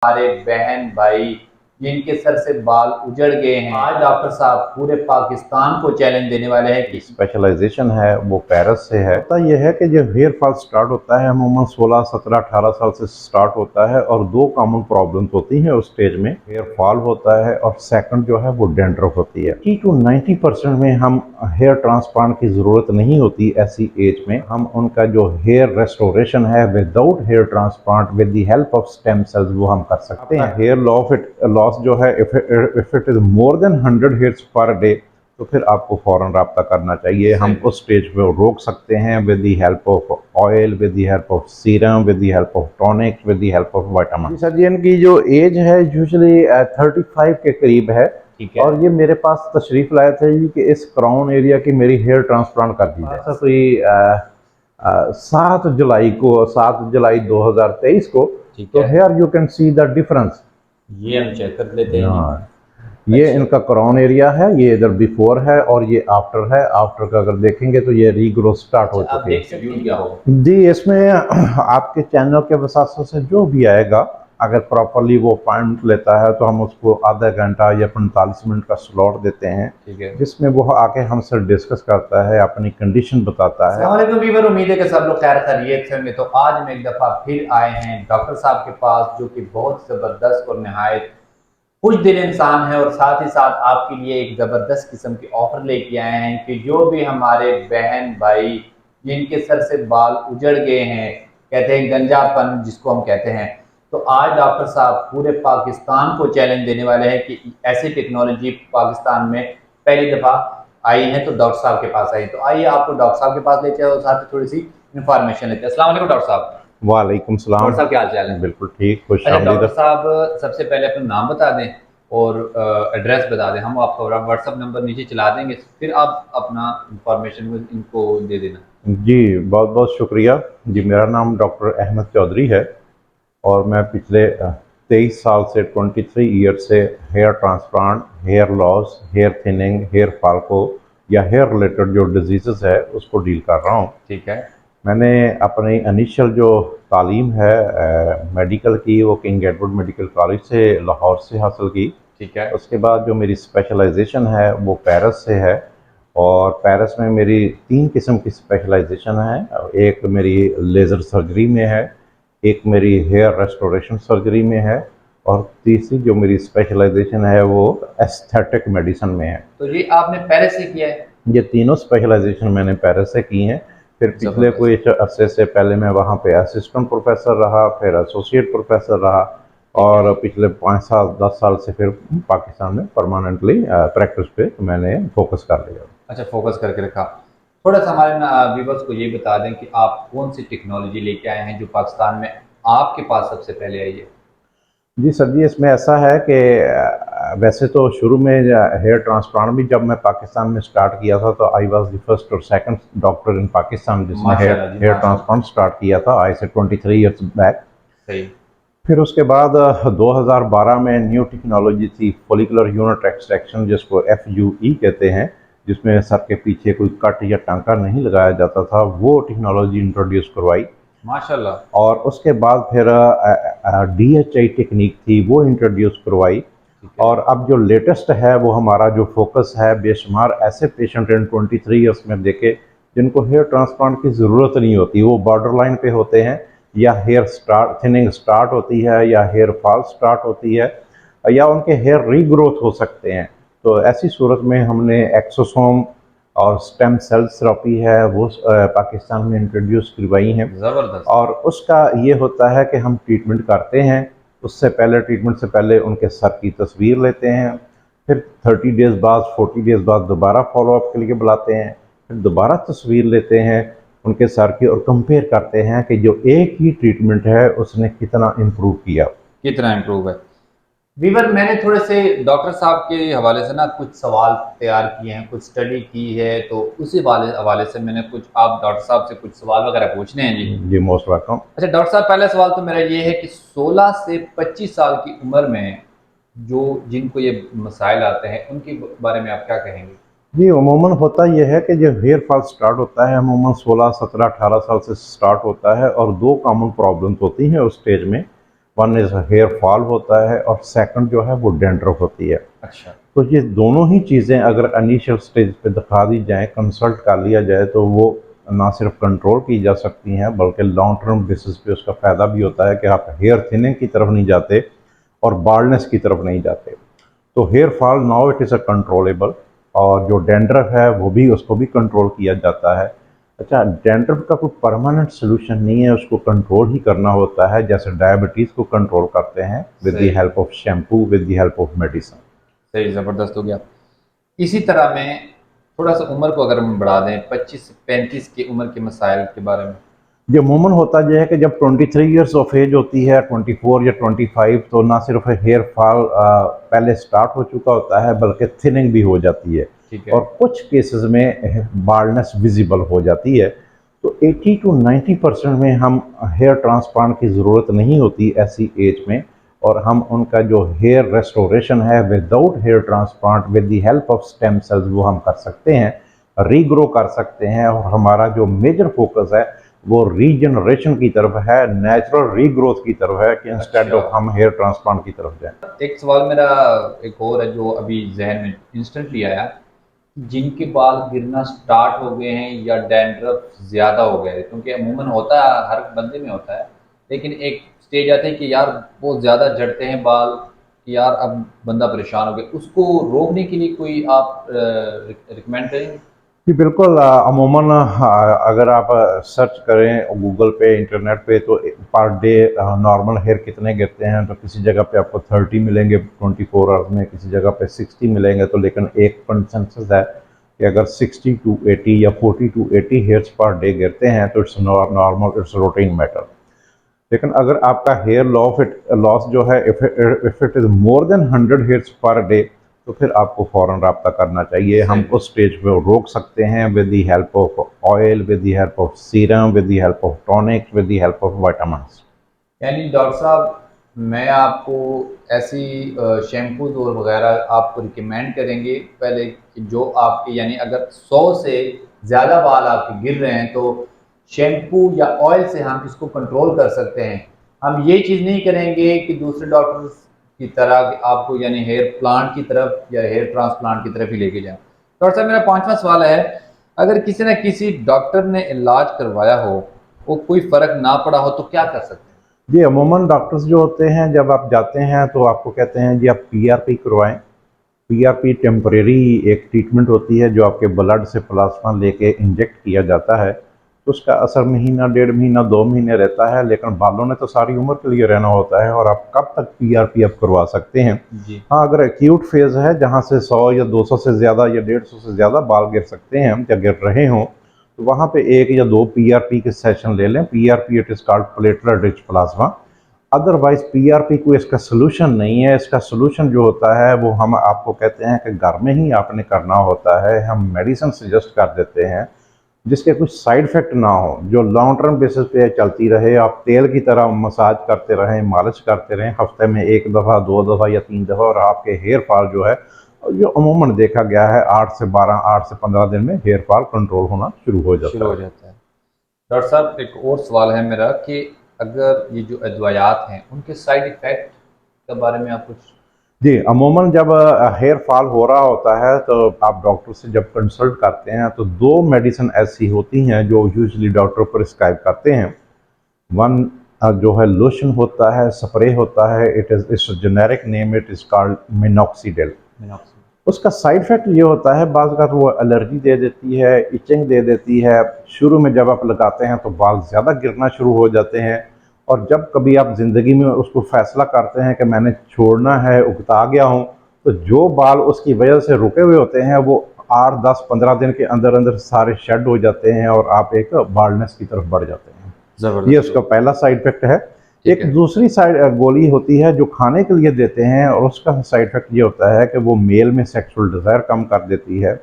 हमारे बहन भाई जिनके सर से बाल उजड़ गए हैं, आज डॉक्टर साहब पूरे पाकिस्तान को चैलेंज देने वाले हैं कि स्पेशलाइजेशन है वो पेरिस से है। होता यह है कि जब हेयर फॉल स्टार्ट होता है अमूमन 16, 17, 18 साल से स्टार्ट होता है और दो कॉमन प्रॉब्लम्स होती हैं उस स्टेज में। हेयर फॉल होता है और सेकंड जो है वो डैंड्रफ होती है। 80 to 90% में हम हेयर ट्रांसप्लांट की जरूरत नहीं होती ऐसी एज में। हम उनका जो हेयर रेस्टोरेशन है without hair transplant with the help of stem cells वो हम कर सकते हैं। हेयर लॉस जो है if it is more than 100 hairs per day तो फिर आपको फौरन रब्ता करना चाहिए। हम उस स्टेज पे रोक सकते हैं with the help of oil, with the help of serum, with the help of tonic, with the help of vitamin. Sir ji इनकी जो एज है यूजुअली 35 के करीब है। और ये मेरे पास तशरीफ लाए थे जी कि इस क्राउन एरिया की मेरी हेयर ट्रांसप्लांट कर दी जाए। कोई 7 जुलाई 2023 को। तो here you can see the difference. ये हम चेक कर लेते हैं। हाँ, ये इनका क्राउन एरिया है, ये इधर बिफोर है और ये आफ्टर है। आफ्टर का अगर देखेंगे तो ये रीग्रोथ स्टार्ट हो चुकी है जी। इसमें आपके चैनल के वसासों से जो भी आएगा अगर प्रॉपरली वो पॉइंट लेता है तो हम उसको आधा घंटा या 45 मिनट का स्लॉट देते हैं जिसमें वो आके हमसे डिस्कस करता है, अपनी कंडीशन बताता है। उम्मीद है कि सब लोग खैर खैरियत से होंगे। तो आज हम एक दफा फिर आए हैं डॉक्टर साहब के पास जो कि बहुत जबरदस्त और निहायत कुछ दिल इंसान है, और साथ ही साथ आपके लिए एक ज़बरदस्त किस्म की ऑफ़र लेके आए हैं कि जो भी हमारे बहन भाई जिनके सर से बाल उजड़ गए हैं, कहते हैं गंजापन जिसको हम कहते हैं, तो आज डॉक्टर साहब पूरे पाकिस्तान को चैलेंज देने वाले हैं कि ऐसी टेक्नोलॉजी पाकिस्तान में पहली दफ़ा आई है, तो डॉक्टर साहब के पास आई। तो आइए आपको डॉक्टर साहब के पास लेते हैं और साथ ही थोड़ी सी इन्फॉर्मेशन लेते हैं। अस्सलाम वालेकुम डॉक्टर साहब। वालेकुम सलाम। डॉक्टर साहब क्या हाल चाल है? बिल्कुल ठीक, खुश अच्छा डॉक्टर आमदीद। साहब, सबसे पहले अपना नाम बता दें और एड्रेस बता दें। हम आपका व्हाट्सअप नंबर नीचे चला देंगे, फिर आप अपना इंफॉर्मेशन इनको दे देना। जी बहुत बहुत शुक्रिया जी। मेरा नाम डॉक्टर अहमद चौधरी है और मैं पिछले 23 साल से 23 ईयर से hair transplant, hair loss, hair thinning, hair fall को या हेयर रिलेटेड जो डिजीज़ है उसको डील कर रहा हूँ। ठीक है। मैंने अपनी इनिशियल जो तालीम है मेडिकल की वो किंग एडवर्ड मेडिकल कॉलेज से लाहौर से हासिल की। ठीक है। उसके बाद जो मेरी स्पेशलाइजेशन है वो पेरिस से है और पेरिस में मेरी 3 किस्म की स्पेशलाइजेशन है। एक मेरी लेज़र सर्जरी में है, एक मेरी हेयर रेस्टोरेशन सर्जरी में है और तीसरी जो मेरी स्पेशलाइजेशन है वो एस्थेटिक मेडिसिन में है। तो ये आपने पेरिस से किया है? ये तीनों स्पेशलाइजेशन मैंने पेरिस से की हैं। फिर पिछले कोई अरसे से पहले मैं वहाँ पे असिस्टेंट प्रोफेसर रहा, फिर एसोसिएट प्रोफेसर रहा और पिछले 5 साल 10 साल से फिर पाकिस्तान में परमानेंटली प्रैक्टिस पे मैंने फोकस कर लिया। अच्छा, फोकस करके रखा। थोड़ा सा हमारे व्यूवर्स को ये बता दें कि आप कौन सी टेक्नोलॉजी लेके आए हैं जो पाकिस्तान में आपके पास सबसे पहले आई है? जी सर जी, इसमें ऐसा है कि वैसे तो शुरू में हेयर ट्रांसप्लांट भी जब मैं पाकिस्तान में स्टार्ट किया था तो आई वाज द फर्स्ट और सेकंड डॉक्टर इन पाकिस्तान जिसने हेयर ट्रांसप्लांट स्टार्ट किया था आज से 23 ईयर्स बैक। सही। फिर उसके बाद 2012 में न्यू टेक्नोलॉजी थी फॉलिकुलर यूनिट एक्सट्रैक्शन जिसको FUE कहते हैं, जिसमें सर के पीछे कोई कट या टांका नहीं लगाया जाता था, वो टेक्नोलॉजी इंट्रोड्यूस करवाई माशाल्लाह। और उसके बाद फिर DHI टेक्निक थी वो इंट्रोड्यूस करवाई। और अब जो लेटेस्ट है वो हमारा जो फोकस है बेशुमार ऐसे पेशेंट इन 23 ईयर्स में देखे जिनको हेयर ट्रांसप्लांट की ज़रूरत नहीं होती, वो बॉर्डर लाइन पे होते हैं या हेयर थिनिंग स्टार्ट होती है या हेयर फॉल स्टार्ट होती है या उनके हेयर रीग्रोथ हो सकते हैं। तो ऐसी सूरत में हमने एक्सोसोम और स्टेम सेल थेरेपी है वो पाकिस्तान में इंट्रोड्यूस करवाई हैं। ज़बरदस्त। और उसका ये होता है कि हम ट्रीटमेंट करते हैं, उससे पहले ट्रीटमेंट से पहले उनके सर की तस्वीर लेते हैं, फिर 30 डेज़ बाद 40 डेज़ बाद दोबारा फॉलोअप के लिए बुलाते हैं, फिर दोबारा तस्वीर लेते हैं उनके सर की और कंपेयर करते हैं कि जो एक ही ट्रीटमेंट है उसने कितना इम्प्रूव किया। कितना इम्प्रूव है। वीवर, मैंने थोड़े से डॉक्टर साहब के हवाले से ना कुछ सवाल तैयार किए हैं, कुछ स्टडी की है, तो उसी हवाले से मैंने कुछ आप डॉक्टर साहब से कुछ सवाल वगैरह पूछने हैं जी। जी मोस्ट वेलकम। अच्छा डॉक्टर साहब, पहला सवाल तो मेरा ये है कि 16 से 25 साल की उम्र में जो जिनको ये मसाइल आते हैं उनके बारे में आप क्या कहेंगे? जी अमूमन होता यह है कि जब हेयर फॉल स्टार्ट होता है अमूमन 16, 17, 18 साल से स्टार्ट होता है और दो कॉमन प्रॉब्लम्स होती हैं उस स्टेज में। वन इज हेयर फॉल होता है और सेकंड जो है वो डैंड्रफ होती है। अच्छा। तो ये दोनों ही चीज़ें अगर इनिशियल स्टेज पे दिखा दी जाए, कंसल्ट कर लिया जाए, तो वो ना सिर्फ कंट्रोल की जा सकती हैं बल्कि लॉन्ग टर्म बेसिस पे उसका फ़ायदा भी होता है कि आप हेयर थिनिंग की तरफ नहीं जाते और बाल्डनेस की तरफ नहीं जाते। तो hair fall now it is a controllable, और जो डैंड्रफ है वो भी, उसको भी कंट्रोल किया जाता है। अच्छा, डैंड्रफ का कोई परमानेंट सोल्यूशन नहीं है, उसको कंट्रोल ही करना होता है, जैसे डायबिटीज़ को कंट्रोल करते हैं विद द सही help of shampoo, with the help of medicine. सही, ज़बरदस्त हो गया। इसी तरह में थोड़ा सा उम्र को अगर हम बढ़ा दें, 25 से 35 की उम्र के मसाइल के बारे में। ये अमूमन होता यह है कि जब 23 ईयर्स ऑफ एज होती है, 24 या 25, तो ना सिर्फ हेयर फॉल पहले स्टार्ट हो चुका होता है बल्कि थिनिंग भी हो जाती है, ठीक है। और कुछ केसेस में बाल्डनेस विजिबल हो जाती है। तो 80 टू 90% में हम हेयर ट्रांसप्लांट की ज़रूरत नहीं होती ऐसी एज में, और हम उनका जो हेयर रेस्टोरेशन है without hair transplant with the help of stem cells वो हम कर सकते हैं, रीग्रो कर सकते हैं। और हमारा जो मेजर फोकस है वो रीजनरेशन की तरफ है, नेचुरल रीग्रोथ की तरफ है, कि इंस्टेड अच्छा। ऑफ हम हेयर ट्रांसप्लांट की तरफ जाएं। एक सवाल मेरा एक और है जो अभी जहन में इंस्टेंटली आया, जिनके बाल गिरना स्टार्ट हो गए हैं या डैंड्रफ ज़्यादा हो गया है, क्योंकि अमूमन होता है, हर बंदे में होता है, लेकिन एक स्टेज आती है कि यार बहुत ज़्यादा झड़ते हैं बाल, कि यार अब बंदा परेशान हो गया, उसको रोकने के लिए कोई आप रिकमेंड करेंगे? जी बिल्कुल, अमूमन अगर आप सर्च करें गूगल पे, इंटरनेट पे, तो पर डे नॉर्मल हेयर कितने गिरते हैं, तो किसी जगह पे आपको 30 मिलेंगे 24 आवर्स में, किसी जगह पे 60 मिलेंगे। तो लेकिन एक कंसेंसस है कि अगर 60 टू 80 या 40 टू 80 हेयर्स पर डे गिरते हैं तो it's normal, it's routine matter. लेकिन अगर आपका हेयर लॉस जो है, if it is more than 100 hairs per day, तो फिर आपको फ़ौरन रब्ता करना चाहिए। हम सही। उस स्टेज पे रोक सकते हैं with the help of oil, with the help of serum, with the help of tonic, with the help of vitamins. यानी डॉक्टर साहब, मैं आपको ऐसी शैम्पूज़ और वग़ैरह आपको रिकमेंड करेंगे पहले, कि जो आपके यानी अगर 100 से ज़्यादा बाल आपके गिर रहे हैं, तो शैम्पू या ऑयल से हम इसको कंट्रोल कर सकते हैं। हम ये चीज़ नहीं करेंगे कि दूसरे डॉक्टर्स की तरह कि आपको यानी हेयर प्लांट की तरफ या हेयर ट्रांसप्लांट की तरफ ही लेके जाएँ। डॉक्टर साहब, मेरा 5वां सवाल है, अगर किसी न किसी डॉक्टर ने इलाज करवाया हो, वो कोई फ़र्क ना पड़ा हो, तो क्या कर सकते हैं? जी, अमूमन डॉक्टर्स जो होते हैं, जब आप जाते हैं तो आपको कहते हैं जी आप पीआरपी करवाएं। पीआरपी टेम्परेरी एक ट्रीटमेंट होती है जो आपके ब्लड से प्लाज्मा लेके इंजेक्ट किया जाता है। तो उसका असर महीना, 1.5 महीना, 2 महीने रहता है, लेकिन बालों ने तो सारी उम्र के लिए रहना होता है। और आप कब तक पीआरपी आप करवा सकते हैं? जी। हाँ, अगर एक्यूट फेज़ है जहाँ से 100 या 200 से ज़्यादा या 150 से ज़्यादा बाल गिर सकते हैं या गिर रहे हों, तो वहाँ पे 1 या 2 पीआरपी के सेशन ले लें। PRP it is called platelet rich plasma. Otherwise PRP कोई इसका सोल्यूशन नहीं है। इसका सोल्यूशन जो होता है वो हम आपको कहते हैं कि घर में ही आपने करना होता है। हम मेडिसिन सजेस्ट कर देते हैं जिसके कुछ साइड इफेक्ट ना हो, जो लॉन्ग टर्म बेसिस पे चलती रहे। आप तेल की तरह मसाज करते रहें, मालिश करते रहें, हफ्ते में 1 दफ़ा, 2 दफ़ा या 3 दफ़ा, और आपके हेयर फॉल जो है, जो अमूमन देखा गया है 8 से 15 दिन में हेयर फॉल कंट्रोल होना शुरू हो शुरू जाता हो है। जाता है। डॉक्टर साहब, एक और सवाल है मेरा कि अगर ये जो अदवायात हैं, उनके साइड इफ़ेक्ट के बारे में आप कुछ। जी, अमूमन जब हेयर फॉल हो रहा होता है तो आप डॉक्टर से जब कंसल्ट करते हैं तो 2 मेडिसिन ऐसी होती हैं जो यूजुअली डॉक्टर प्रिस्क्राइब करते हैं। वन जो है लोशन होता है, स्प्रे होता है, it is it's generic name, it is called minoxidil. Minoxidil. उसका साइड इफ़ेक्ट ये होता है, बाज़ अगर वो एलर्जी दे देती है, इचिंग दे देती है। शुरू में जब आप लगाते हैं तो बाल ज़्यादा गिरना शुरू हो जाते हैं, और जब कभी आप ज़िंदगी में उसको फ़ैसला करते हैं कि मैंने छोड़ना है, उकता गया हूँ, तो जो बाल उसकी वजह से रुके हुए होते हैं वो 8, 10, 15 दिन के अंदर अंदर सारे शेड हो जाते हैं और आप एक बाल्डनेस की तरफ बढ़ जाते हैं। ये ज़बरदस्त। उसका पहला साइड इफ़ेक्ट है। ठीक एक है। दूसरी साइड गोली होती है जो खाने के लिए देते हैं, और उसका साइड इफ़ेक्ट ये होता है कि वो मेल में सेक्सुअल डिज़ायर कम कर देती है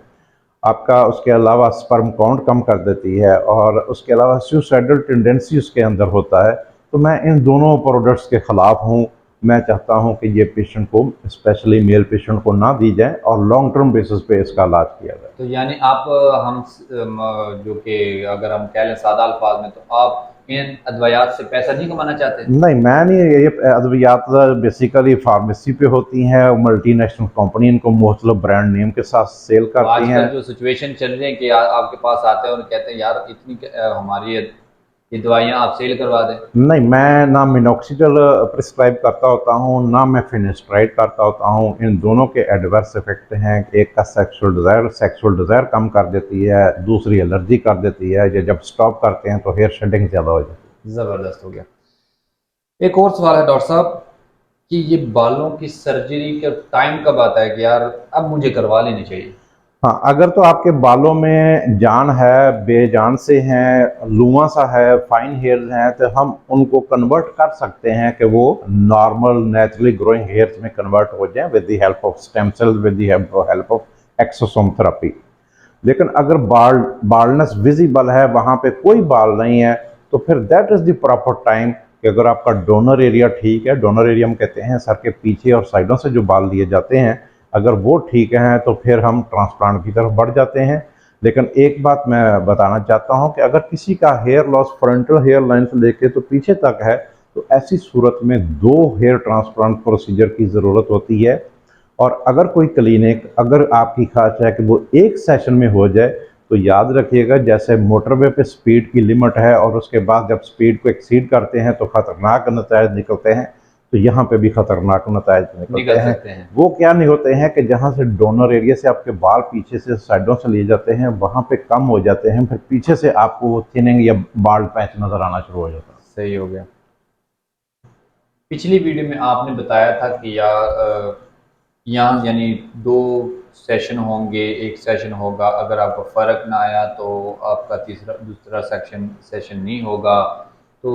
आपका। उसके अलावा स्पर्म काउंट कम कर देती है, और उसके अलावा सुसाइडल टेंडेंसी उसके अंदर होता है। तो मैं इन दोनों प्रोडक्ट्स के ख़िलाफ़ हूँ। मैं चाहता हूँ कि ये पेशेंट को, स्पेशली मेल पेशेंट को, ना दी जाए और लॉन्ग टर्म बेसिस पे इसका इलाज किया जाए। तो यानी आप जो कि अगर हम कह लें सादा अल्फाज में, तो आप इन अद्वयात से पैसा नहीं कमाना चाहते? नहीं, मैं नहीं, ये अद्वियात बेसिकली फार्मेसी पे होती हैं, मल्टीनेशनल कंपनी इनको मुख्तलिफ ब्रांड नेम के साथ सेल तो करती हैं। आजकल जो सिचुएशन चल रही है कि आपके पास आते हैं और कहते हैं यार इतनी हमारी ये दवाइयाँ आप सेल करवा दें। नहीं, मैं ना मिनॉक्सिडिल प्रिस्क्राइब करता होता हूँ, ना मैं फिनेस्ट्राइड करता होता हूँ। इन दोनों के एडवर्स इफेक्ट हैं। एक का सेक्सुअल डिज़ायर कम कर देती है, दूसरी एलर्जी कर देती है। ये जब स्टॉप करते हैं तो हेयर शेडिंग ज़्यादा हो जाती ज़बरदस्त हो गया। एक और सवाल है डॉक्टर साहब कि ये बालों की सर्जरी का टाइम कब आता है कि यार अब मुझे करवा लेनी चाहिए? है। हाँ, अगर तो आपके बालों में जान है, बेजान से हैं, लुआ सा है, फाइन हेयर्स हैं, तो हम उनको कन्वर्ट कर सकते हैं कि वो नॉर्मल नेचुरली ग्रोइंग हेयर्स में कन्वर्ट हो जाएं with the help of stem sales, with the help of exosome therapy. लेकिन अगर बाल्डनेस विजिबल है, वहाँ पे कोई बाल नहीं है, तो फिर that is the proper time कि अगर आपका डोनर एरिया ठीक है, डोनर एरिया हम कहते हैं सर के पीछे और साइडों से जो बाल लिए जाते हैं, अगर वो ठीक हैं तो फिर हम ट्रांसप्लांट की तरफ बढ़ जाते हैं। लेकिन एक बात मैं बताना चाहता हूँ कि अगर किसी का hair loss frontal hair line से लेके तो पीछे तक है, तो ऐसी सूरत में 2 हेयर ट्रांसप्लांट प्रोसीजर की ज़रूरत होती है। और अगर कोई क्लिनिक, अगर आपकी ख्वाहिश है कि वो एक सेशन में हो जाए, तो याद रखिएगा जैसे मोटरवे पे स्पीड की लिमिट है और उसके बाद जब स्पीड को एक्सीड करते हैं तो ख़तरनाक नतीजे निकलते हैं, तो यहाँ पे भी ख़तरनाक नतीजे निकलते निकल हैं। सकते हैं। वो क्या नहीं होते हैं कि जहाँ से डोनर एरिया से आपके बाल पीछे से साइडों से लिए जाते हैं, वहाँ पे कम हो जाते हैं, फिर पीछे से आपको वो थिनिंग या बाल पैच नज़र आना शुरू हो जाता है। सही हो गया। पिछली वीडियो में आपने बताया था कि यहाँ यानी 2 सेशन होंगे, एक सेशन होगा, अगर आपको फ़र्क ना आया तो आपका दूसरा सेशन नहीं होगा। तो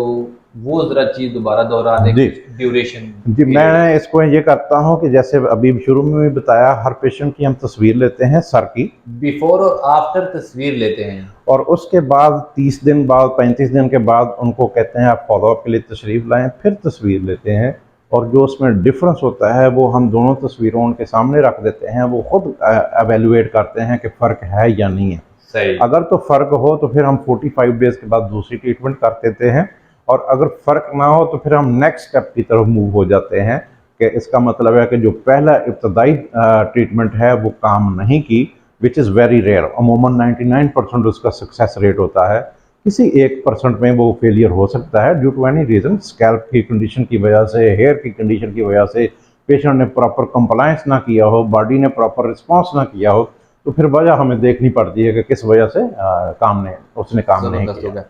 वो ज़रा चीज़ दोबारा दोहरा दें, जी कुछ ड्यूरेशन जी, पीरियड। मैं इसको ये करता हूँ कि जैसे अभी शुरू में भी बताया, हर पेशेंट की हम तस्वीर लेते हैं सर की, बिफोर और आफ्टर तस्वीर लेते हैं। और उसके बाद 30 दिन बाद, 35 दिन के बाद उनको कहते हैं आप फॉलोअप के लिए तशरीफ़ लाएं, फिर तस्वीर लेते हैं। और जो उसमें डिफरेंस होता है वो हम दोनों तस्वीरों उनके सामने रख देते हैं, वो खुद एवेलुएट करते हैं कि फ़र्क है या नहीं है। सही। अगर तो फ़र्क हो तो फिर हम 45 डेज़ के बाद दूसरी ट्रीटमेंट कर देते हैं, और अगर फ़र्क ना हो तो फिर हम नेक्स्ट स्टेप की तरफ मूव हो जाते हैं कि इसका मतलब है कि जो पहला इब्तदाई ट्रीटमेंट है वो काम नहीं की, विच इज़ वेरी रेयर। अमूमन 99% उसका सक्सेस रेट होता है। किसी 1% में वो फेलियर हो सकता है due to any reason, scalp की कंडीशन की वजह से, हेयर की कंडीशन की वजह से, पेशेंट ने प्रॉपर कंप्लायंस ना किया हो, बॉडी ने प्रॉपर रिस्पॉन्स ना किया हो, तो फिर वजह हमें देखनी पड़ती है कि किस वजह से उसने काम नहीं ज़बरदस्त हो किया। गया।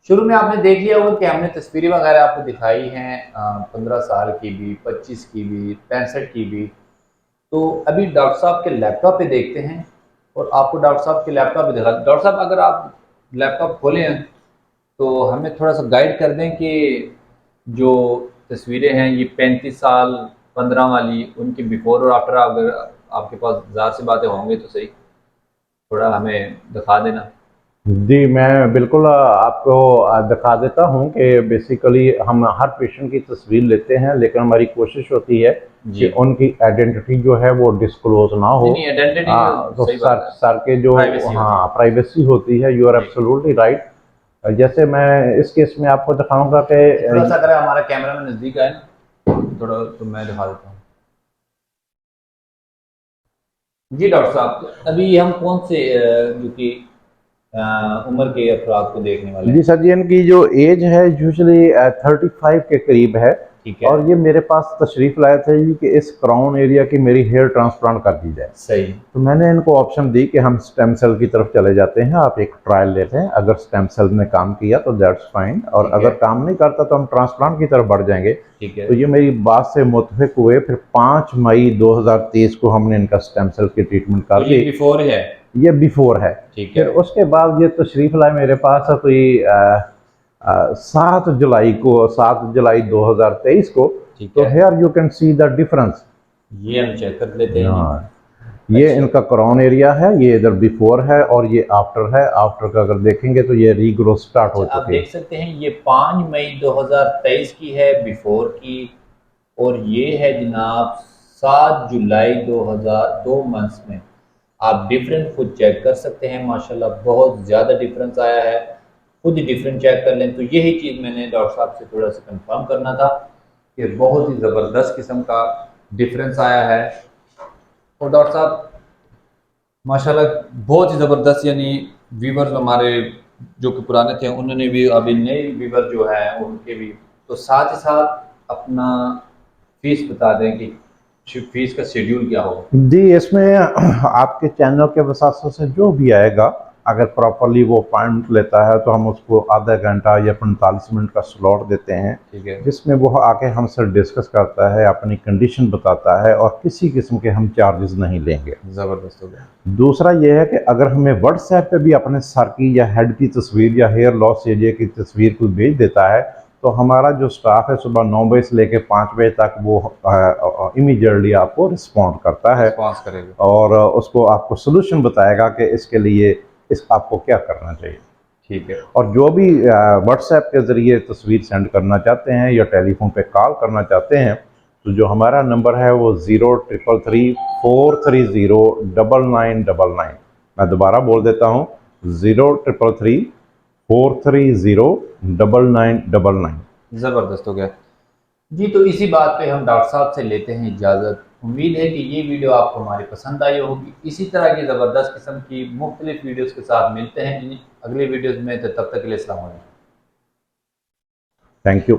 शुरू में आपने देख लिया होगा कि हमने तस्वीरें वगैरह आपको दिखाई हैं, 15 साल की भी, 25 की भी, 65 की भी। तो अभी डॉक्टर साहब के लैपटॉप पे देखते हैं और आपको डॉक्टर साहब के लैपटॉप पे दिखा। डॉक्टर साहब अगर आप लैपटॉप खोले हैं तो हमें थोड़ा सा गाइड कर दें कि जो तस्वीरें हैं ये 35 साल 15 वाली, उनके बिफोर और आफ्टर अगर आपके पास ज़ाहिर सी बातें होंगे तो सही, थोड़ा हमें दिखा देना। जी, मैं बिल्कुल आपको दिखा देता हूँ कि बेसिकली हम हर पेशेंट की तस्वीर लेते हैं, लेकिन हमारी कोशिश होती है जी। कि उनकी आइडेंटिटी जो है वो डिस्क्लोज ना हो। नहीं, आइडेंटिटी तो सही सर बात है, सर के जो, प्राइवेसी होती हाँ, है। प्राइवेसी होती है। You R G. Absolutely right. जैसे मैं इस केस में आपको दिखाऊंगा थोड़ा सा कि अगर हमारा कैमरा में नज़दीक आए ना थोड़ा, तो मैं दिखा देता हूँ। जी डॉक्टर साहब, तो अभी हम कौन से जो कि उम्र के अफराद को देखने वाले जी हैं? सर जी, इनकी जो एज है यूजुअली 35 के करीब है। ठीक है। और ये मेरे पास तशरीफ़ लाए थे जी कि इस क्राउन एरिया की मेरी हेयर ट्रांसप्लांट कर दी जाए। सही। तो मैंने इनको ऑप्शन दी कि हम स्टेम सेल की तरफ चले जाते हैं, आप एक ट्रायल लेते हैं, अगर स्टेम सेल ने काम किया तो दैट्स फाइन, और ठीक अगर है। काम नहीं करता तो हम ट्रांसप्लांट की तरफ बढ़ जाएंगे। ठीक है। तो ये मेरी बात से मुतफिक हुए, फिर 5 मई 2023 को हमने इनका स्टेम सेल की ट्रीटमेंट तो कर ये दी। बिफोर है। ये बिफोर है। ठीक फिर है। उसके बाद ये तशरीफ़ लाए मेरे पास कोई 7 जुलाई 2023 को। ठीक तो है। Here you can see the difference. ये हम चेक कर लेते हैं जी। हाँ, ये अच्छा। इनका क्राउन एरिया है, ये इधर बिफोर है और ये आफ्टर है। आफ्टर का अगर देखेंगे तो ये रीग्रोथ स्टार्ट अच्छा, हो आप चुकी है। देख सकते हैं ये 5 मई 2023 की है बिफोर की, और ये है जनाब 7 जुलाई 2000, 2 मंथ्स में। आप डिफरेंस खुद चेक कर सकते हैं, माशाल्लाह बहुत ज़्यादा डिफरेंस आया है। खुद ही डिफरेंट चेक कर लें। तो यही चीज़ मैंने डॉक्टर साहब से थोड़ा सा कंफर्म करना था कि बहुत ही ज़बरदस्त किस्म का डिफरेंस आया है। और डॉक्टर साहब माशाल्लाह बहुत ही ज़बरदस्त, यानी व्यूवर्स हमारे जो कि पुराने थे उन्होंने भी, अभी नए व्यूवर जो है उनके भी। तो साथ ही साथ अपना फीस बता दें कि फीस का शेड्यूल क्या होगा। जी, इसमें आपके चैनल के वसासों से जो भी आएगा, अगर प्रॉपरली वो पॉइंट लेता है तो हम उसको आधा घंटा या 45 मिनट का स्लॉट देते हैं, ठीक है, जिसमें वो आके हमसे डिस्कस करता है, अपनी कंडीशन बताता है, और किसी किस्म के हम चार्जेस नहीं लेंगे। ज़बरदस्त हो गया। दूसरा ये है कि अगर हमें व्हाट्सएप पे भी अपने सर की या हेड की तस्वीर या हेयर लॉस एरिया की तस्वीर कोई भेज देता है, तो हमारा जो स्टाफ है सुबह 9 बजे से लेकर 5 बजे तक वो इमीडिएटली आपको रिस्पॉन्ड करता है रिस्पॉन्स करेगा। और उसको आपको सोल्यूशन बताएगा कि इसके लिए इस आपको क्या करना चाहिए। ठीक है, और जो भी व्हाट्सएप के ज़रिए तस्वीर सेंड करना चाहते हैं या टेलीफोन पे कॉल करना चाहते हैं, तो जो हमारा नंबर है वो 0333 430 9999। मैं दोबारा बोल देता हूँ, 0333 430 9999। ज़बरदस्त हो गया। जी, तो इसी बात पे हम डॉक्टर साहब से लेते हैं इजाज़त। उम्मीद है कि ये वीडियो आपको हमारी पसंद आई होगी। इसी तरह की ज़बरदस्त किस्म की मुख्तलिफ वीडियोज़ के साथ मिलते हैं इन अगले वीडियोज़ में। तो तब तक के लिए अस्सलाम वालेकुम। Thank you.